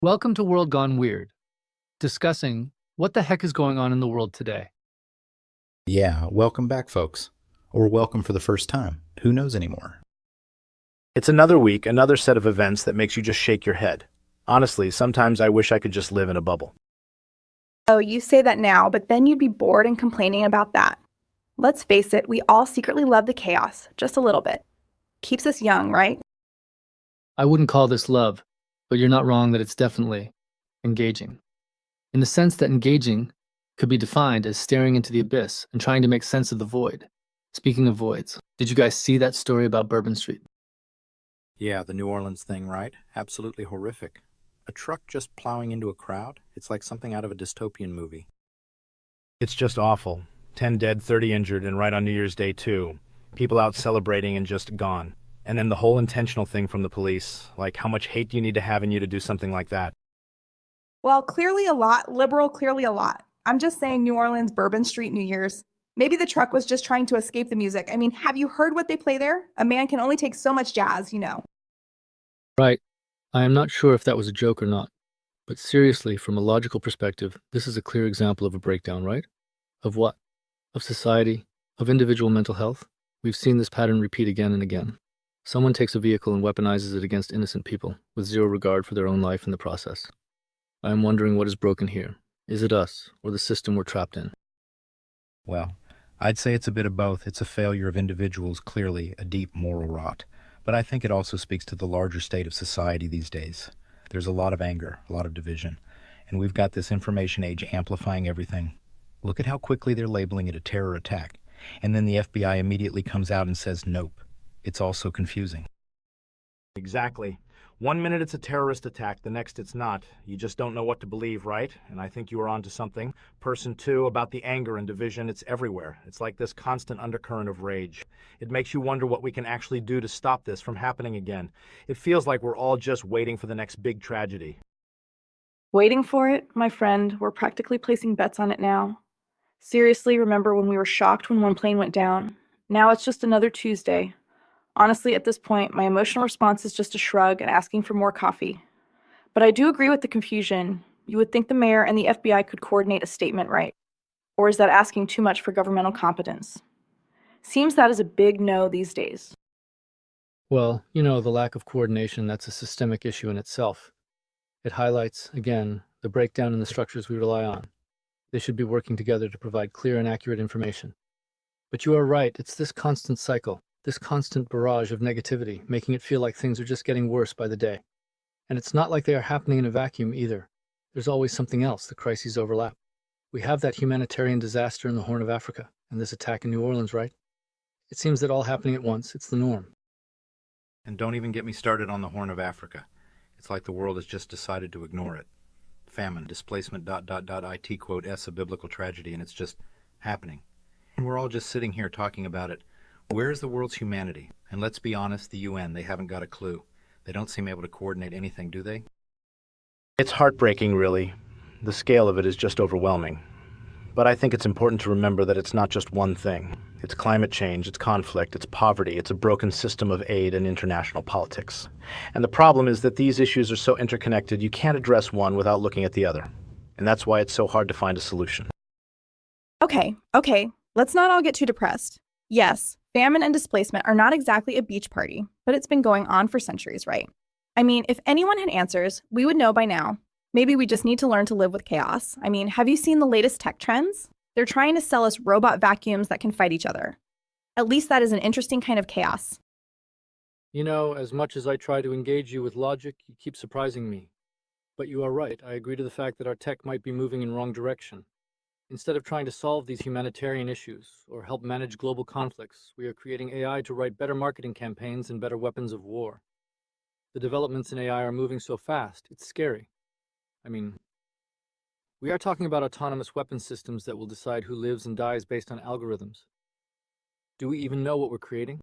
Welcome to World Gone Weird, discussing what the heck is going on in the world today. Yeah, welcome back, folks. Or welcome for the first time. Who knows anymore? It's another week, another set of events that makes you just shake your head. Honestly, sometimes I wish I could just live in a bubble. Oh, you say that now, but then you'd be bored and complaining about that. Let's face it, we all secretly love the chaos, just a little bit. Keeps us young, right? I wouldn't call this love, but you're not wrong that it's definitely engaging. In the sense that engaging could be defined as staring into the abyss and trying to make sense of the void. Speaking of voids, did you guys see that story about Bourbon Street? Yeah, the New Orleans thing, right? Absolutely horrific. A truck just plowing into a crowd? It's like something out of a dystopian movie. It's just awful. 10 dead, 30 injured, and right on New Year's Day, too. People out celebrating and just gone. And then the whole intentional thing from the police. Like, how much hate do you need to have in you to do something like that? Well, clearly a lot, liberal, clearly a lot. I'm just saying New Orleans, Bourbon Street, New Year's. Maybe the truck was just trying to escape the music. I mean, have you heard what they play there? A man can only take so much jazz. Right. I am not sure if that was a joke or not, but seriously, from a logical perspective, this is a clear example of a breakdown, right? Of what? Of society, of individual mental health. We've seen this pattern repeat again and again. Someone takes a vehicle and weaponizes it against innocent people, with zero regard for their own life in the process. I am wondering what is broken here. Is it us, or the system we're trapped in? Well, I'd say it's a bit of both. It's a failure of individuals, clearly, a deep moral rot. But I think it also speaks to the larger state of society these days. There's a lot of anger, a lot of division. And we've got this information age amplifying everything. Look at how quickly they're labeling it a terror attack. And then the FBI immediately comes out and says nope. It's all so confusing. Exactly. 1 minute it's a terrorist attack, the next it's not. You just don't know what to believe, right? And I think you were onto something. Person two, about the anger and division, it's everywhere. It's like this constant undercurrent of rage. It makes you wonder what we can actually do to stop this from happening again. It feels like we're all just waiting for the next big tragedy. Waiting for it, my friend. We're practically placing bets on it now. Seriously, remember when we were shocked when one plane went down? Now it's just another Tuesday. Honestly, at this point, my emotional response is just a shrug and asking for more coffee. But I do agree with the confusion. You would think the mayor and the FBI could coordinate a statement, right? Or is that asking too much for governmental competence? Seems that is a big no these days. Well, the lack of coordination, that's a systemic issue in itself. It highlights, again, the breakdown in the structures we rely on. They should be working together to provide clear and accurate information. But you are right, it's this constant cycle, this constant barrage of negativity, making it feel like things are just getting worse by the day. And it's not like they are happening in a vacuum either. There's always something else, the crises overlap. We have that humanitarian disaster in the Horn of Africa, and this attack in New Orleans, right? It seems that all happening at once, it's the norm. And don't even get me started on the Horn of Africa. It's like the world has just decided to ignore it. Famine, displacement, IT quote S, a biblical tragedy, and it's just happening. And we're all just sitting here talking about it. Where's the world's humanity? And let's be honest, the UN, they haven't got a clue. They don't seem able to coordinate anything, do they? It's heartbreaking, really. The scale of it is just overwhelming. But I think it's important to remember that it's not just one thing. It's climate change, it's conflict, it's poverty, it's a broken system of aid and international politics. And the problem is that these issues are so interconnected, you can't address one without looking at the other. And that's why it's so hard to find a solution. Okay, let's not all get too depressed. Yes, famine and displacement are not exactly a beach party, but it's been going on for centuries, right? I mean, if anyone had answers, we would know by now. Maybe we just need to learn to live with chaos. I mean, have you seen the latest tech trends? They're trying to sell us robot vacuums that can fight each other. At least that is an interesting kind of chaos. As much as I try to engage you with logic, you keep surprising me. But you are right, I agree to the fact that our tech might be moving in wrong direction. Instead of trying to solve these humanitarian issues or help manage global conflicts, we are creating AI to write better marketing campaigns and better weapons of war. The developments in AI are moving so fast, it's scary. I mean, we are talking about autonomous weapon systems that will decide who lives and dies based on algorithms. Do we even know what we're creating?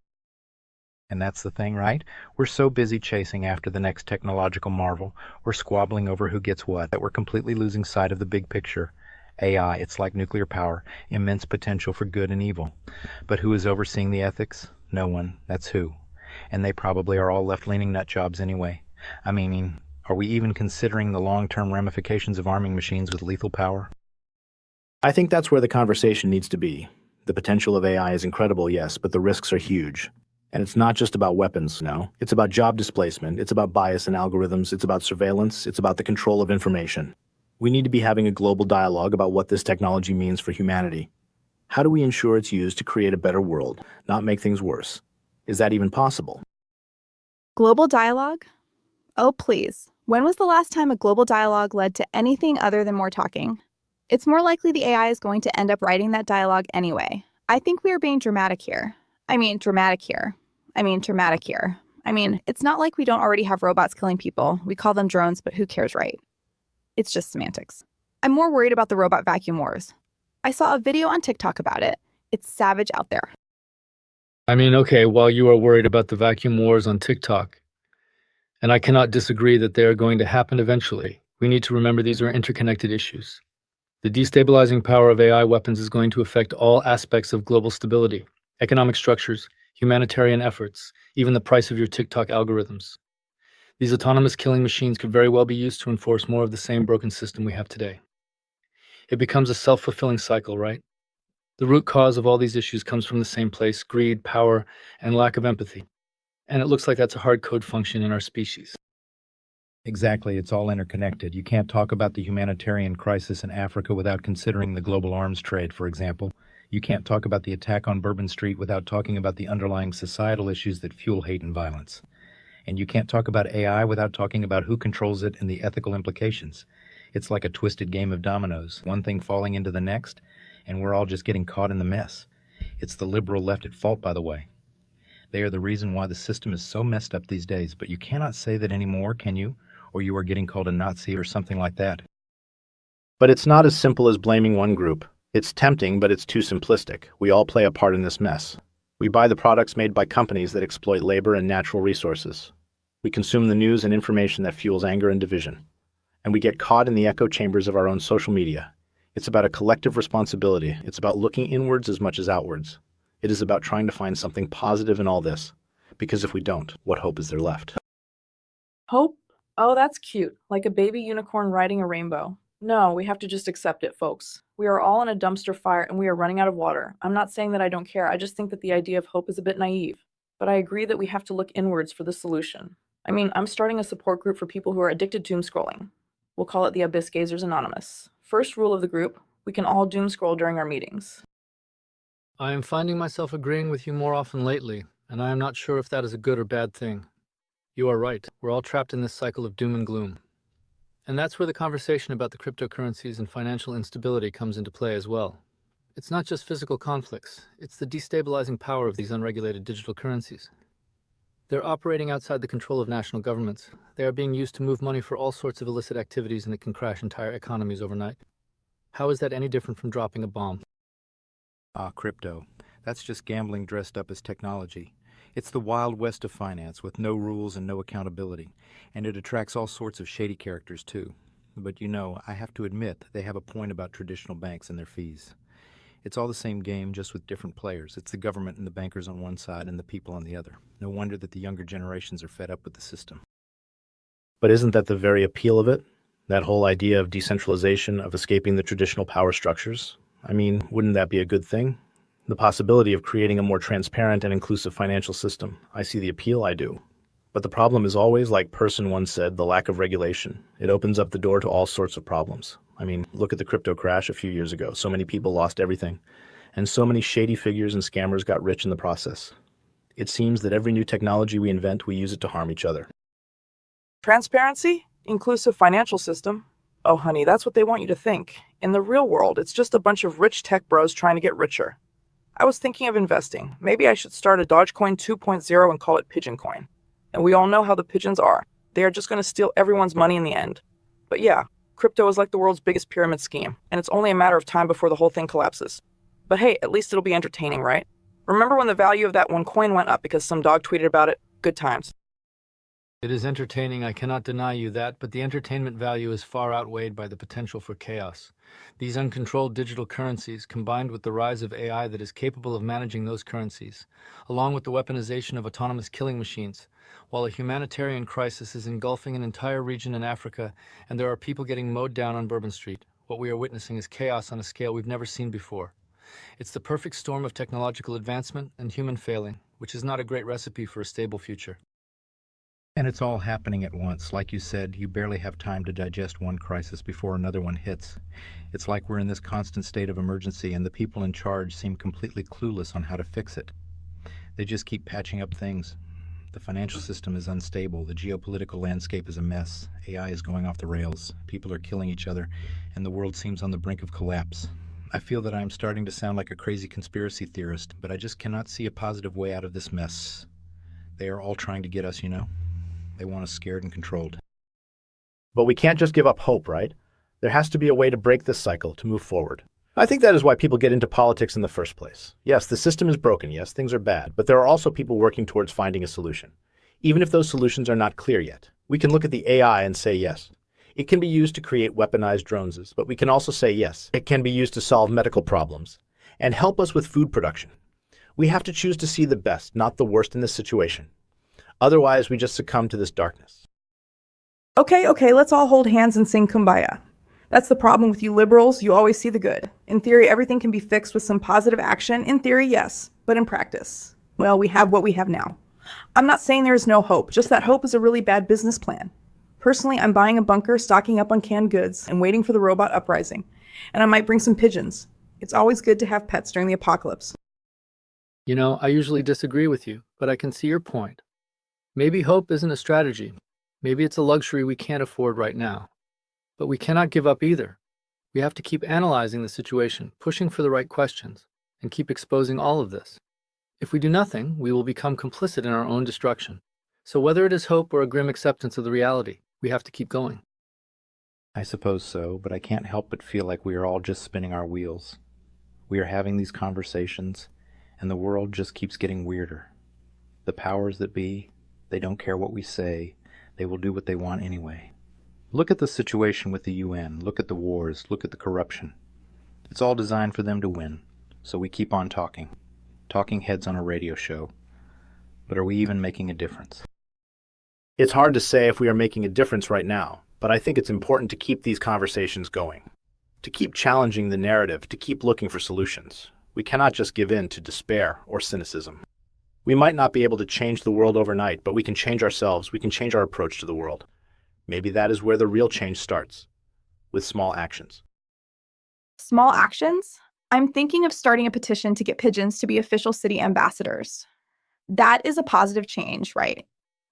And that's the thing, right? We're so busy chasing after the next technological marvel, we're squabbling over who gets what, that we're completely losing sight of the big picture. AI, it's like nuclear power, immense potential for good and evil. But who is overseeing the ethics? No one. That's who. And they probably are all left-leaning nut jobs anyway. I mean, Are we even considering the long-term ramifications of arming machines with lethal power? I think that's where the conversation needs to be. The potential of AI is incredible, yes, but the risks are huge. And it's not just about weapons, no. It's about job displacement, it's about bias in algorithms, it's about surveillance, it's about the control of information. We need to be having a global dialogue about what this technology means for humanity. How do we ensure it's used to create a better world, not make things worse? Is that even possible? Global dialogue? Oh, please. When was the last time a global dialogue led to anything other than more talking? It's more likely the AI is going to end up writing that dialogue anyway. I think we are being dramatic here. Dramatic here. Dramatic here. It's not like we don't already have robots killing people. We call them drones, but who cares, right? It's just semantics. I'm more worried about the robot vacuum wars. I saw a video on TikTok about it. It's savage out there. Okay, while you are worried about the vacuum wars on TikTok, and I cannot disagree that they are going to happen eventually, we need to remember these are interconnected issues. The destabilizing power of AI weapons is going to affect all aspects of global stability, economic structures, humanitarian efforts, even the price of your TikTok algorithms. These autonomous killing machines could very well be used to enforce more of the same broken system we have today. It becomes a self-fulfilling cycle, right? The root cause of all these issues comes from the same place: greed, power, and lack of empathy. And it looks like that's a hard code function in our species. Exactly, it's all interconnected. You can't talk about the humanitarian crisis in Africa without considering the global arms trade, for example. You can't talk about the attack on Bourbon Street without talking about the underlying societal issues that fuel hate and violence. And you can't talk about AI without talking about who controls it and the ethical implications. It's like a twisted game of dominoes, one thing falling into the next, and we're all just getting caught in the mess. It's the liberal left at fault, by the way. They are the reason why the system is so messed up these days, but you cannot say that anymore, can you? Or you are getting called a Nazi or something like that. But it's not as simple as blaming one group. It's tempting, but it's too simplistic. We all play a part in this mess. We buy the products made by companies that exploit labor and natural resources. We consume the news and information that fuels anger and division. And we get caught in the echo chambers of our own social media. It's about a collective responsibility. It's about looking inwards as much as outwards. It is about trying to find something positive in all this. Because if we don't, what hope is there left? Hope? Oh, that's cute. Like a baby unicorn riding a rainbow. No, we have to just accept it, folks. We are all in a dumpster fire and we are running out of water. I'm not saying that I don't care. I just think that the idea of hope is a bit naive. But I agree that we have to look inwards for the solution. I'm starting a support group for people who are addicted to doom scrolling. We'll call it the Abyss Gazers Anonymous. First rule of the group, we can all doom scroll during our meetings. I am finding myself agreeing with you more often lately, and I am not sure if that is a good or bad thing. You are right. We're all trapped in this cycle of doom and gloom. And that's where the conversation about the cryptocurrencies and financial instability comes into play as well. It's not just physical conflicts, it's the destabilizing power of these unregulated digital currencies. They're operating outside the control of national governments. They are being used to move money for all sorts of illicit activities, and it can crash entire economies overnight. How is that any different from dropping a bomb? Crypto. That's just gambling dressed up as technology. It's the Wild West of finance with no rules and no accountability, and it attracts all sorts of shady characters too. But I have to admit they have a point about traditional banks and their fees. It's all the same game, just with different players. It's the government and the bankers on one side and the people on the other. No wonder that the younger generations are fed up with the system. But isn't that the very appeal of it? That whole idea of decentralization, of escaping the traditional power structures? Wouldn't that be a good thing? The possibility of creating a more transparent and inclusive financial system. I see the appeal, I do. But the problem is always, like Person once said, the lack of regulation. It opens up the door to all sorts of problems. Look at the crypto crash a few years ago. So many people lost everything. And so many shady figures and scammers got rich in the process. It seems that every new technology we invent, we use it to harm each other. Transparency? Inclusive financial system? Oh, honey, that's what they want you to think. In the real world, it's just a bunch of rich tech bros trying to get richer. I was thinking of investing. Maybe I should start a Dogecoin 2.0 and call it Pigeon Coin. And we all know how the pigeons are. They are just going to steal everyone's money in the end. But yeah, crypto is like the world's biggest pyramid scheme, and it's only a matter of time before the whole thing collapses. But hey, at least it'll be entertaining, right? Remember when the value of that one coin went up because some dog tweeted about it? Good times. It is entertaining, I cannot deny you that, but the entertainment value is far outweighed by the potential for chaos. These uncontrolled digital currencies, combined with the rise of AI that is capable of managing those currencies, along with the weaponization of autonomous killing machines, while a humanitarian crisis is engulfing an entire region in Africa and there are people getting mowed down on Bourbon Street, what we are witnessing is chaos on a scale we've never seen before. It's the perfect storm of technological advancement and human failing, which is not a great recipe for a stable future. And it's all happening at once. Like you said, you barely have time to digest one crisis before another one hits. It's like we're in this constant state of emergency and the people in charge seem completely clueless on how to fix it. They just keep patching up things. The financial system is unstable, the geopolitical landscape is a mess, AI is going off the rails, people are killing each other, and the world seems on the brink of collapse. I feel that I am starting to sound like a crazy conspiracy theorist, but I just cannot see a positive way out of this mess. They are all trying to get us, you know? They want us scared and controlled. But we can't just give up hope, right? There has to be a way to break this cycle, to move forward. I think that is why people get into politics in the first place. Yes, the system is broken. Yes, things are bad. But there are also people working towards finding a solution. Even if those solutions are not clear yet, we can look at the AI and say yes. It can be used to create weaponized drones, but we can also say yes. It can be used to solve medical problems and help us with food production. We have to choose to see the best, not the worst in this situation. Otherwise, we just succumb to this darkness. Okay, let's all hold hands and sing Kumbaya. That's the problem with you liberals, you always see the good. In theory, everything can be fixed with some positive action. In theory, yes, but in practice, well, we have what we have now. I'm not saying there is no hope, just that hope is a really bad business plan. Personally, I'm buying a bunker, stocking up on canned goods, and waiting for the robot uprising. And I might bring some pigeons. It's always good to have pets during the apocalypse. You know, I usually disagree with you, but I can see your point. Maybe hope isn't a strategy. Maybe it's a luxury we can't afford right now. But we cannot give up either. We have to keep analyzing the situation, pushing for the right questions, and keep exposing all of this. If we do nothing, we will become complicit in our own destruction. So whether it is hope or a grim acceptance of the reality, we have to keep going. I suppose so, but I can't help but feel like we are all just spinning our wheels. We are having these conversations, and the world just keeps getting weirder. The powers that be, they don't care what we say. They will do what they want anyway. Look at the situation with the UN. Look at the wars. Look at the corruption. It's all designed for them to win. So we keep on talking. Talking heads on a radio show. But are we even making a difference? It's hard to say if we are making a difference right now, but I think it's important to keep these conversations going, to keep challenging the narrative, to keep looking for solutions. We cannot just give in to despair or cynicism. We might not be able to change the world overnight, but we can change ourselves. We can change our approach to the world. Maybe that is where the real change starts, with small actions. Small actions? I'm thinking of starting a petition to get pigeons to be official city ambassadors. That is a positive change, right?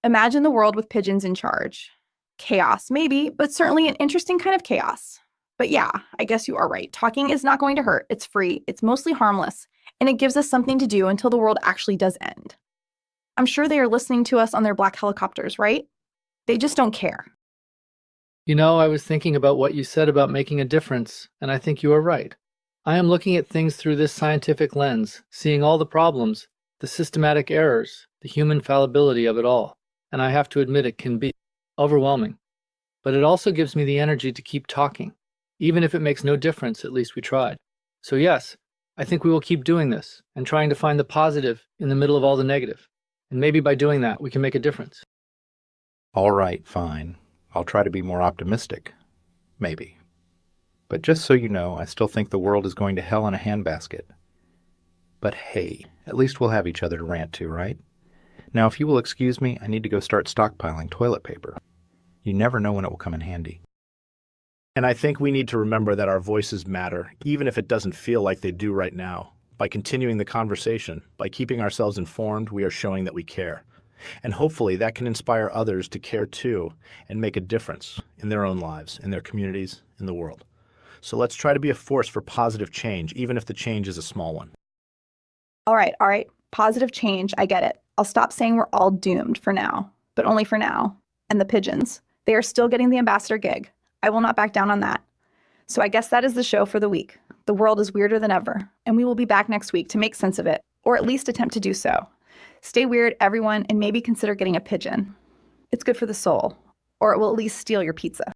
Imagine the world with pigeons in charge. Chaos, maybe, but certainly an interesting kind of chaos. But yeah, I guess you are right. Talking is not going to hurt. It's free. It's mostly harmless. And it gives us something to do until the world actually does end. I'm sure they are listening to us on their black helicopters, right? They just don't care. You know, I was thinking about what you said about making a difference, and I think you are right. I am looking at things through this scientific lens, seeing all the problems, the systematic errors, the human fallibility of it all. And I have to admit it can be overwhelming. But it also gives me the energy to keep talking. Even if it makes no difference, at least we tried. So yes, I think we will keep doing this and trying to find the positive in the middle of all the negative. And maybe by doing that, we can make a difference. All right, fine. I'll try to be more optimistic. Maybe. But just so you know, I still think the world is going to hell in a handbasket. But hey, at least we'll have each other to rant to, right? Now, if you will excuse me, I need to go start stockpiling toilet paper. You never know when it will come in handy. And I think we need to remember that our voices matter, even if it doesn't feel like they do right now. By continuing the conversation, by keeping ourselves informed, we are showing that we care. And hopefully that can inspire others to care too and make a difference in their own lives, in their communities, in the world. So let's try to be a force for positive change, even if the change is a small one. All right. Positive change. I get it. I'll stop saying we're all doomed for now, but only for now. And the pigeons, they are still getting the ambassador gig. I will not back down on that. So I guess that is the show for the week. The world is weirder than ever, and we will be back next week to make sense of it, or at least attempt to do so. Stay weird, everyone, and maybe consider getting a pigeon. It's good for the soul, or it will at least steal your pizza.